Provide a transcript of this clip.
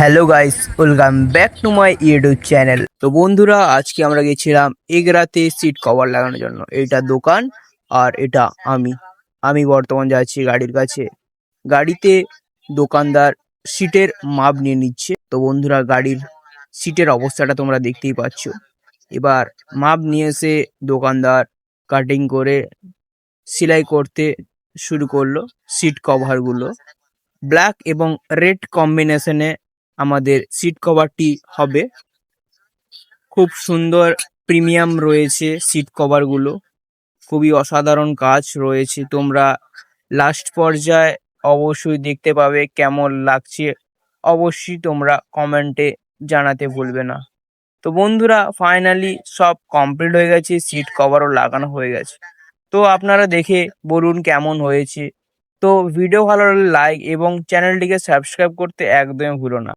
Hello guys, welcome back to my YouTube channel. তো বন্ধুরা, আজকে আমরা গেছিলাম এগরাতে সিট কভার লাগানোর জন্য। এটা দোকান আর এটা আমি বর্তমান যাচ্ছি গাড়ির কাছে। গাড়িতে দোকানদার সিটের মাপ নিয়ে নিচ্ছে। তো বন্ধুরা, গাড়ির সিটের অবস্থাটা তোমরা দেখতেই পাচ্ছ। এবার মাপ নিয়ে এসে দোকানদার কাটিং করে সেলাই করতে শুরু করলো সিট কভারগুলো। ব্ল্যাক এবং রেড কম্বিনেশনে আমাদের সিট কভারটি হবে। খুব সুন্দর প্রিমিয়াম রয়েছে সিট কভারগুলো, খুবই অসাধারণ কাজ রয়েছে। তোমরা লাস্ট পর্যায়ে অবশ্যই দেখতে পাবে কেমন লাগছে। অবশ্যই তোমরা কমেন্টে জানাতে ভুলবে না। তো বন্ধুরা, ফাইনালি সব কমপ্লিট হয়ে গেছে, সিট কভারও লাগানো হয়ে গেছে। তো আপনারা দেখে বলুন কেমন হয়েছে। তো ভিডিও ভালো লাগলে লাইক এবং চ্যানেলটিকে সাবস্ক্রাইব করতে একদমই ভুলো না।